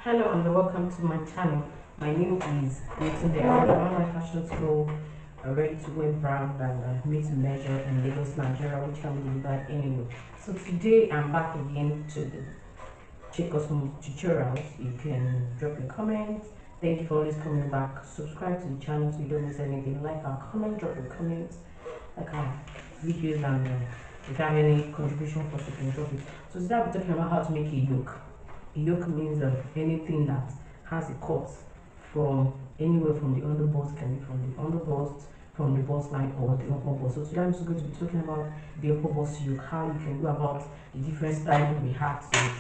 Hello and welcome to my channel. My name is Nathan. I'm an online fashion school, a ready-to-wear brand and made to measure in Lagos, Nigeria, which can be delivered anywhere. So today I'm back again to check out some tutorials. You can drop your comments. Thank you for always coming back. Subscribe to the channel so you don't miss anything. Like our comment, drop your comments, like our videos, and if you have any contribution for us, you can drop it. So today I'll be talking about how to make a yoke. A yoke means anything that has a cut from anywhere from the underbust, can be from the underbust, from the bust line, or the upper bust. So today I'm just going to be talking about the upper bust yoke, how you can go about the different styles we have to it.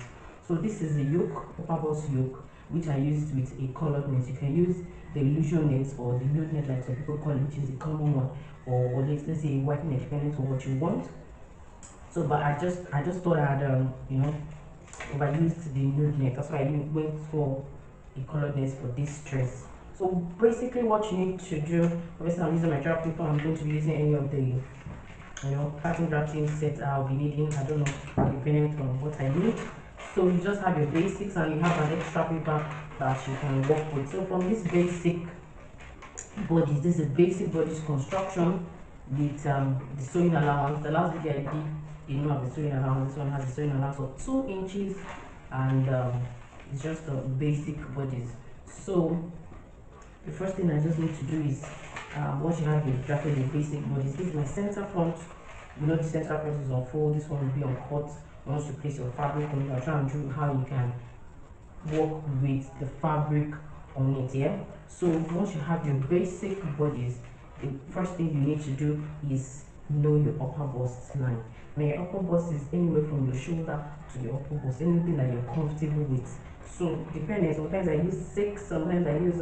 So this is the yoke, upper bust yoke, which I used with a colored net. You can use the illusion net or the nude net, like some people call it, which is a common one, or let's say a white net, depending on what you want. So, but I just thought I'd if I used the nude net, that's why I went for a colored net for this dress. So basically what you need to do, obviously I'm using my draft paper, I'm going to be using any of the pattern drafting sets I'll be needing, I don't know, depending on what I need. So you just have your basics and you have an extra paper that you can work with. So from this basic bodies, this is basic bodies construction with the sewing allowance. The last video I did, you know, have the sewing allowance. This one has the sewing allowance of 2 inches, and it's just the basic bodies. So the first thing I just need to do is once you have drafted the basic bodies, this is my center front. You know, the center front is on fold, this one will be on cut. Once you place your fabric on it, I'll try and show you how you can work with the fabric on it. Yeah, so once you have your basic bodies, the first thing you need to do is know your upper bust line. Now your upper bust is anywhere from your shoulder to your upper bust, anything that you're comfortable with. So depending, sometimes I use 6, sometimes I use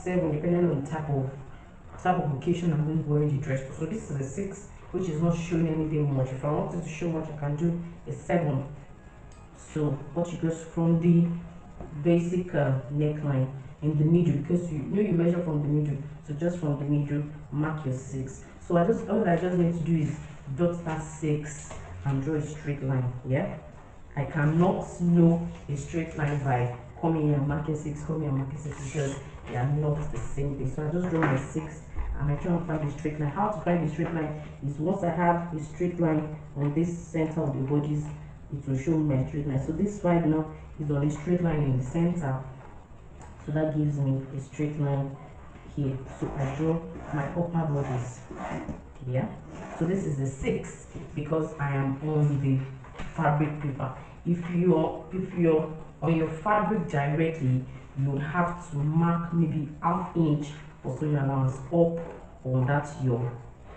7, depending on the type of occasion I'm going to wear the dress. So this is a 6, which is not showing anything much. If I wanted to show much, I can do a 7. So what you goes from the basic neckline in the middle, because you know you measure from the middle, so just from the middle mark your 6. So all I just need to do is dot that 6 and draw a straight line. Yeah, I cannot know a straight line by coming here and marking 6, coming here and marking 6, because they are not the same thing. So I just draw my 6 and I try and find the straight line. How to find the straight line is once I have a straight line on this center of the bodies, it will show me my straight line. So this 5 now is on a straight line in the center, so that gives me a straight line here. So I draw my upper bodies. Yeah, so this is the 6 because I am on the fabric paper. If you're on your fabric directly, you would have to mark maybe ½ inch for sewing allowance up on that your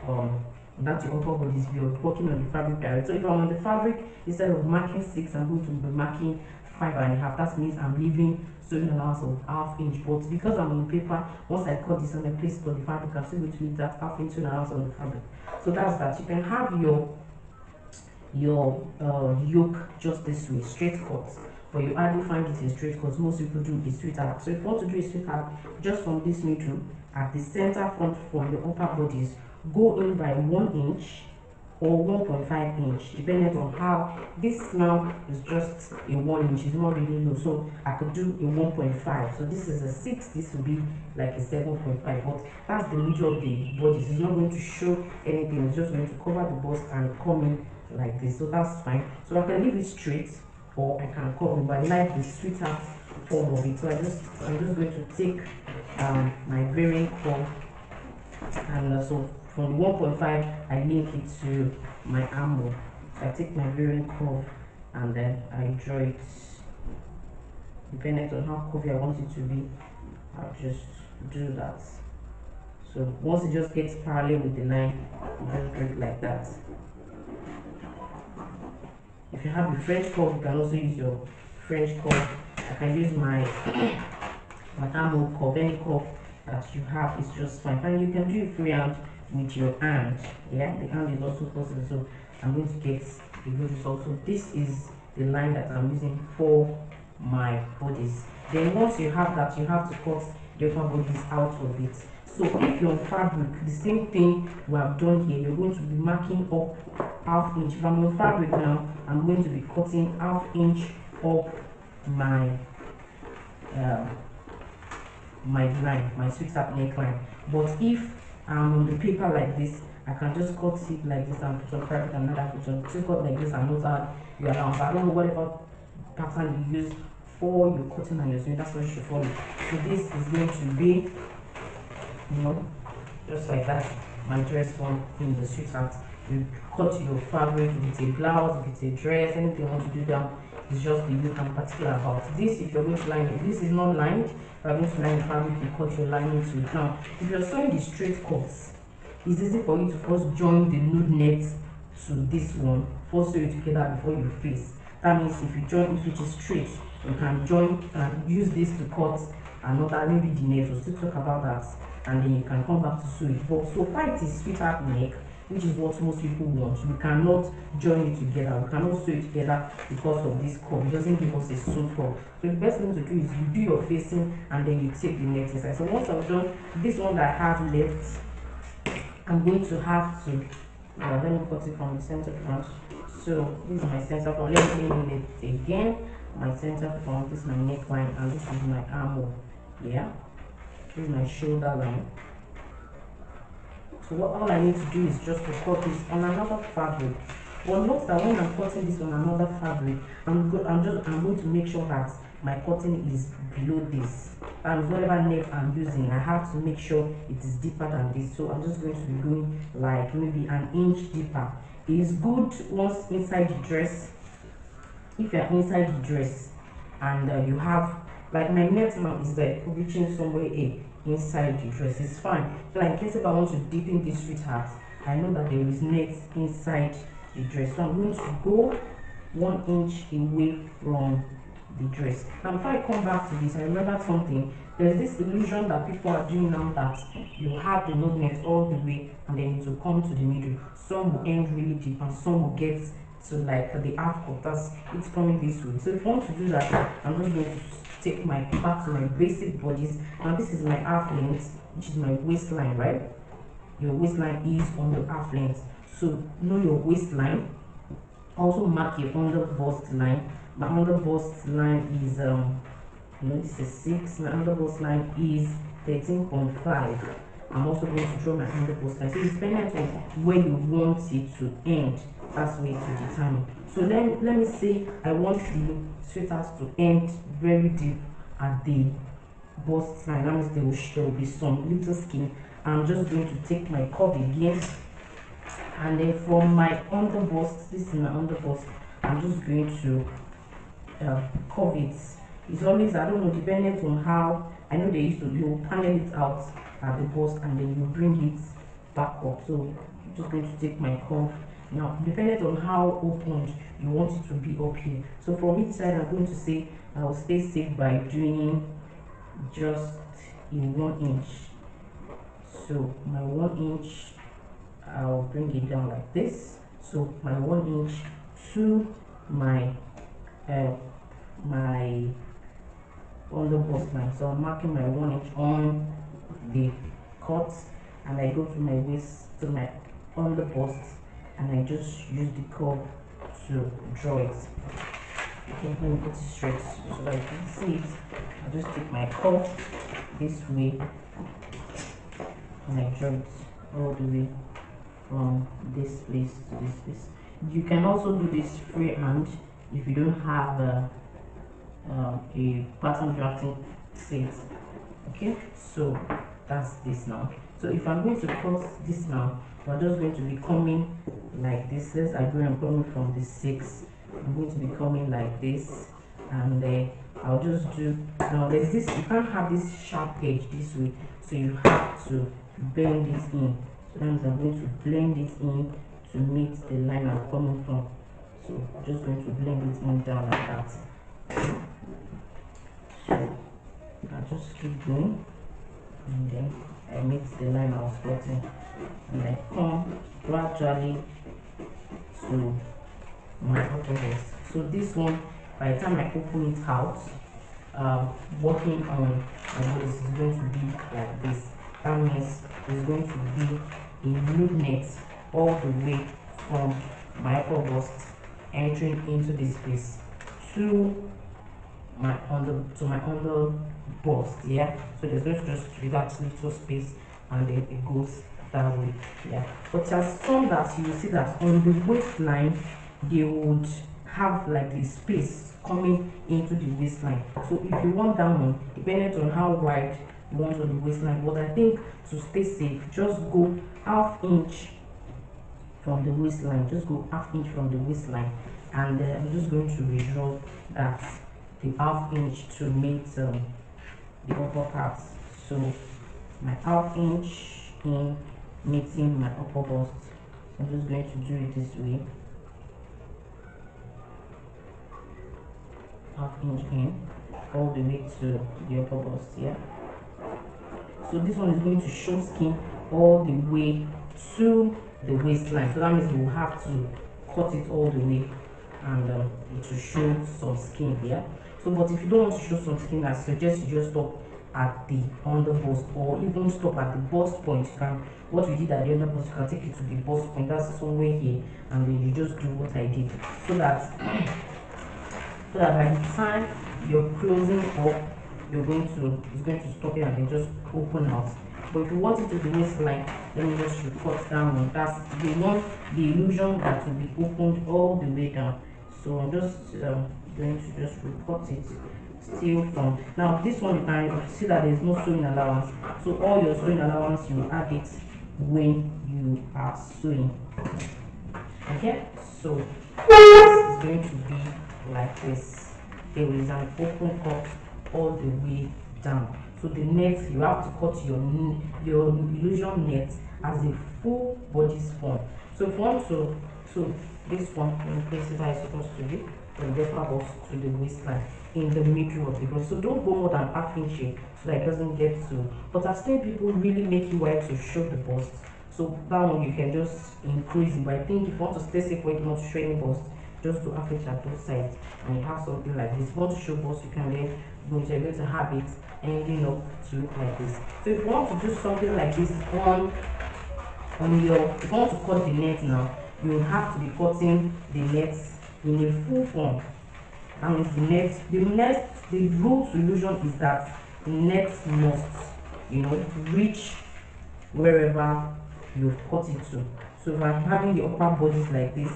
upper bodies. If you're working on the fabric direct. So if I'm on the fabric, instead of marking 6, I'm going to be marking 5.5. That means I'm leaving sewing allowance of ½ inch. But because I'm on paper, once I cut this and I place it on the fabric, I'm still going to leave that ½ inch sewing allowance on the fabric. So that's that. You can have your yoke just this way, straight cut. But you hardly find it in straight cuts. Most people do a straight arc. So if you want to do a straight arc, just from this middle at the center front from the upper bodies, go in by 1 inch or 1.5 inch, depending on how this now is just a 1 inch, it's not really low, so I could do a 1.5. So this is a 6, this will be like a 7.5, but that's the middle of the bodies. It's not going to show anything, it's just going to cover the bust and come in like this. So that's fine. So I can leave it straight or I can curve it, but I like the sweeter form of it. So I'm just going to take my varying curve, and so from 1.5 I link it to my armhole. So I take my varying curve and then I draw it depending on how curvy I want it to be. I'll just do that. So once it just gets parallel with the line, you just draw it like that. If you have the French curve, you can also use your French curve. I can use my armhole curve, any curve that you have is just fine. And you can do it freehand with your hand. Yeah, the hand is also possible. So I'm going to get the good result. So this is the line that I'm using for my bodies. Then once you have that, you have to cut the upper bodies out of it. So if you're on fabric, the same thing we have done here, you're going to be marking up ½ inch. If I'm on fabric now, I'm going to be cutting ½ inch up my um, my line, my sweetheart neckline. But if I'm on the paper like this, I can just cut it like this and put on private and another put on two cut like this and not add you around. But I don't know whatever pattern you use for your cutting and your sewing, that's what you should follow. So this is going to be, you know, just like that. My dress form in the sweetheart. You cut your fabric, if it's a blouse, if it's a dress, anything you want to do down, it's just the look I'm particular about. This, if you're going to line it, this is not lined. If you're going to line the fabric, you cut your lining to it. Now, if you're sewing the straight cuts, it's easy for you to first join the nude net to this one, first sew it together before you face. That means if you join, if it is straight, you can join and use this to cut another, maybe the neck. We'll still talk about that, and then you can come back to sew it. But so far it is sweetheart neck, which is what most people want. You cannot join it together, you cannot sew it together because of this curve. It doesn't give us a sew curve. So the best thing to do is you do your facing and then you take the next inside. So once I've done this one that I have left, I'm going to have to let me cut it from the center front. So this is my center front. Let me name it again. My center front, this is my neckline, and this is my armhole. Yeah, this is my shoulder line. So what all I need to do is just to cut this on another fabric. But note that when I'm cutting this on another fabric, I'm going to make sure that my cutting is below this. And whatever net I'm using, I have to make sure it is deeper than this. So I'm just going to be going like maybe an inch deeper. It is good once inside the dress. If you're inside the dress and you have, like my net now is like reaching somewhere inside the dress, it's fine. So like in case if I want to deepen this sweetheart, I know that there is net inside the dress. So I'm going to go 1 inch away from the dress. Now before I come back to this, I remember something. There's this illusion that people are doing now that you have the node net all the way and then it will come to the middle. Some will end really deep and some will get to like the half cut. That's it's coming this way. So if you want to do that, I'm just going to take my back to my basic bodice. Now this is my half length, which is my waistline, right? Your waistline is on the half length. So know your waistline. Also mark your under bust line. My under bust line is this is 6. My under bust line is 13.5. I'm also going to draw my under bust line. So it's dependent on where you want it to end. That's where to determine. So let me say I want the sweaters to end very deep at the bust line. That means there will be some little skin. I'm just going to take my curve again, and then from my under bust, this is my under bust, I'm just going to curve it. It's always, I don't know, depending on how, I know they used to, you panel it out at the bust and then you bring it back up. So I'm just going to take my curve. Now, depending on how opened you want it to be up here. So from each side, I'm going to say I will stay safe by doing just in 1 inch. So my 1 inch, I'll bring it down like this. So my 1 inch to my my under bust line. So I'm marking my 1 inch on the cut, and I go to my waist to my under bust, and I just use the curve to draw it. Okay, let me put it straight so that you can see it. I just take my curve this way and I draw it all the way from this place to this place. You can also do this freehand if you don't have a pattern drafting set. Okay, so that's this now. So if I'm going to cross this now, we're just going to be coming like this. Let's agree I'm coming from the 6. I'm going to be coming like this, and then I'll just do, now there's this, you can't have this sharp edge this way, so you have to blend this in. So that means I'm going to blend it in to meet the line I'm coming from. So I'm just going to blend it in down like that. So I'll just keep going, and then I meet the line I was cutting, and I come gradually to my upper waist. So this one, by the time I open it out, working on my waist is going to be like this. That means it's going to be a loop net all the way from my upper bust entering into this place to my under bust. Yeah, so there's going to just be that little space, and then it goes that way. Yeah, but there's some that you will see that on the waistline they would have like the space coming into the waistline. So if you want that one, depending on how wide you want on the waistline, but I think to stay safe, just go half inch from the waistline. Just go half inch from the waistline, and I'm just going to redraw that the half inch to meet the upper part. So my half inch in meeting my upper bust. I'm just going to do it this way. Half inch in all the way to the upper bust. Yeah, so this one is going to show skin all the way to the waistline, so that means we will have to cut it all the way, and it will show some skin here. So but if you don't want to show some skin, I suggest you just stop at the under bust, or even stop at the bust point. You can, what we did at the under bust, you can take it to the bust point, that's somewhere here, and then you just do what I did, so that by the time you're closing up, it's going to stop here and then just open out. But if you want it to the waistline, let me just cut down on that's the one, the illusion that will be opened all the way down. So I'm just going to just report it still from now. This one you can see that there's no sewing allowance, so all your sewing allowance you add it when you are sewing. Okay, so this is going to be like this. There is an open cut all the way down. So the net, you have to cut your illusion net as a full body span. So if you want to, so this one in places how it's supposed to be, from the upper bust to the waistline in the middle of the breast. So don't go more than half inch here, so that it doesn't get to. But I've seen people really make it wide to show the bust. So that one you can just increase it. But I think if you want to stay safe when you want to show any bust, just do half inch at both sides, and you have something like this. If you want to show bust, you can then you're going to have it ending up to look like this. So if you want to do something like this on your, if you want to cut the net now, you will have to be cutting the net in a full form. That means the rule to illusion is that the net must, reach wherever you've cut it to. So if I'm having the upper bodies like this,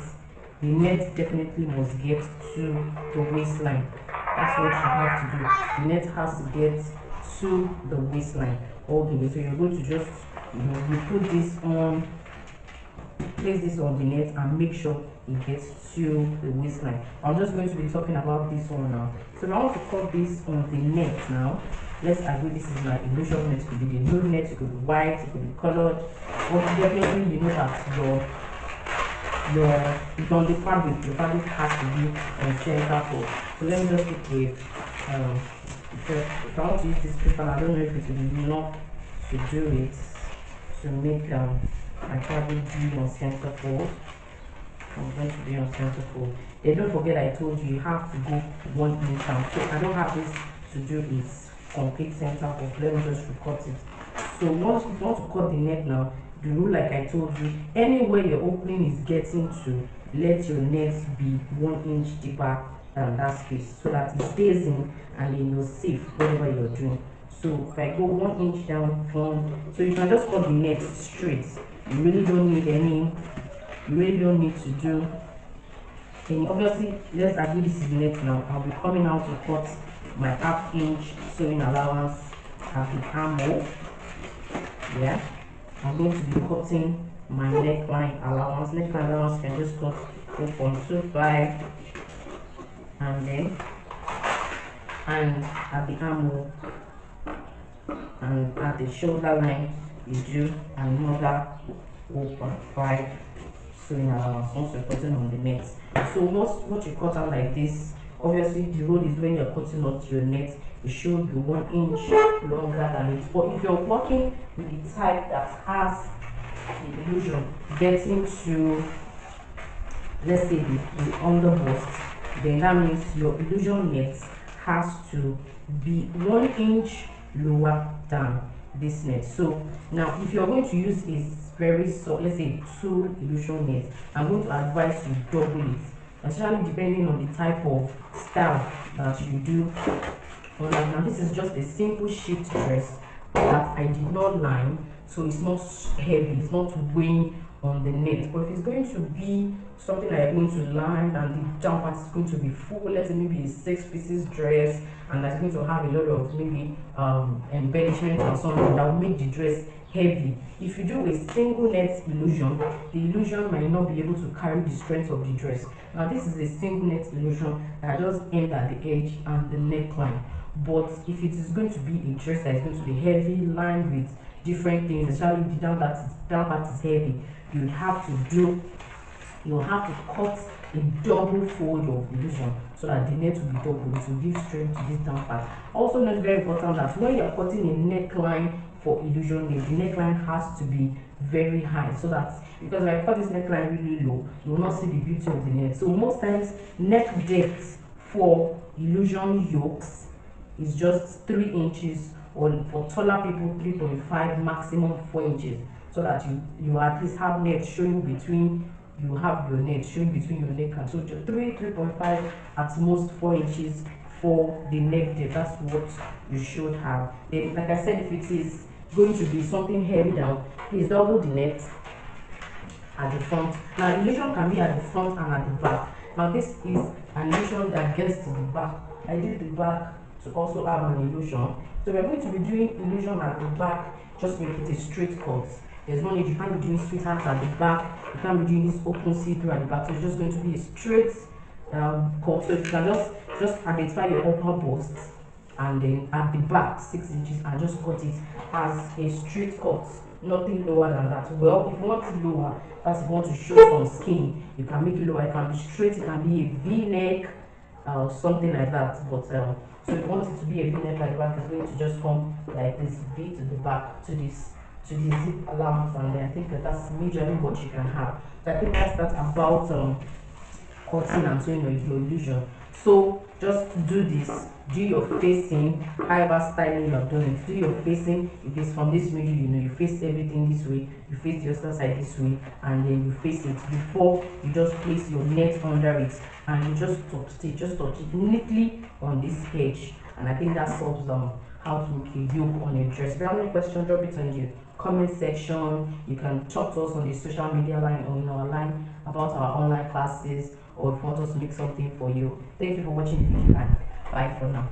the net definitely must get to the waistline. That's what you have to do. The net has to get to the waistline all the way. So you're going to just, you put this on, place this on the net, and make sure it gets to the waistline. I'm just going to be talking about this one now. So if I want to cut this on the net now, let's agree this is my illusion net. It could be the nude net, it could be white, it could be colored, but definitely you know that it's on the fabric. The fabric has to be on center fold. So let me just pick with if I want to use this paper, I don't know if it will be enough to do it, to make my fabric be on center fold. I'm going to be on center fold. Then don't forget I told you have to go 1 inch down. So I don't have this to do is complete center fold. Let me just record it. So once you want to cut the net now, the rule like I told you, anywhere your opening is getting to, let your net be 1 inch deeper than that space, so that it stays in and then you're safe whatever you're doing. So if I go 1 inch down from, so you can just cut the net straight. You really don't need to do any. Obviously, let's agree this is net now. I'll be coming out to cut my half inch sewing allowance at the armhole. Yeah, I'm going to be cutting my neckline allowance. Neckline allowance can just cut 4.25, and at the armhole and at the shoulder line you do another 4.5 sewing allowance once you're cutting on the net. So what you cut out like this, obviously the rule is when you're cutting out your net, it should be 1 inch longer than it. But if you're working with the type that has the illusion getting to, let's say the under bust, then that means your illusion net has to be 1 inch lower than this net. So now if you're going to use a very, so let's say 2 illusion nets, I'm going to advise you double it. especially depending on the type of style that you do. Now this is just a simple shift dress that I did not line, so it's not heavy, it's not weighing on the neck. But if it's going to be something that you're going to line and the down part is going to be full, let's say maybe a 6 pieces dress, and that's going to have a lot of maybe embellishment or something that will make the dress heavy. If you do a single net illusion, the illusion might not be able to carry the strength of the dress. Now this is a single net illusion that just ends at the edge and the neckline. But if it is going to be a dress that is going to be heavy, lined with different things, especially the down part is heavy, you have to cut a double fold of illusion so that the net will be double to give strength to this down part. Also, not very important that when you're cutting a neckline for illusion, the neckline has to be very high, so that, because if I cut this neckline really low, you will not see the beauty of the neck. So most times neck depth for illusion yokes is just 3 inches, or for taller people 3.5, maximum 4 inches, so that you at least have net showing between, you have your net showing between your neck and so 3.5, at most 4 inches for the neck depth. That's what you should have. Then, like I said, if it is going to be something heavy down, please double the net at the front. Now illusion can be at the front and at the back. Now this is an illusion that gets to the back. I did the back to also have an illusion. So we're going to be doing illusion at the back, just make it a straight cut. There's no need, you can't be doing sweethearts at the back, you can't be doing this open see-through at the back. So it's just going to be a straight cut. So if you can just identify your upper bust, and then at the back 6 inches, and just cut it as a straight cut, nothing lower than that. Well, if you want it lower, that's if you want to show some skin, you can make it lower. It can be straight, it can be a V-neck, something like that. But so if you want it to be a V-neck at the back, it's going to just come like this, V to the back, to the zip allowance, and then I think that's majorly what you can have. So I think that's about cutting and sewing your illusion. So just do this, do your facing, however styling you have done it. Do your facing. If it's from this middle, you face everything this way, you face the other side this way, and then you face it before you just place your net under it, and you just touch it neatly on this edge. And I think that solves how to make a yoke on a dress. If you have any question, drop it on the comment section. You can talk to us on the social media line or in our line about our online classes, or if you want us to make something for you. Thank you for watching the video, and bye for now.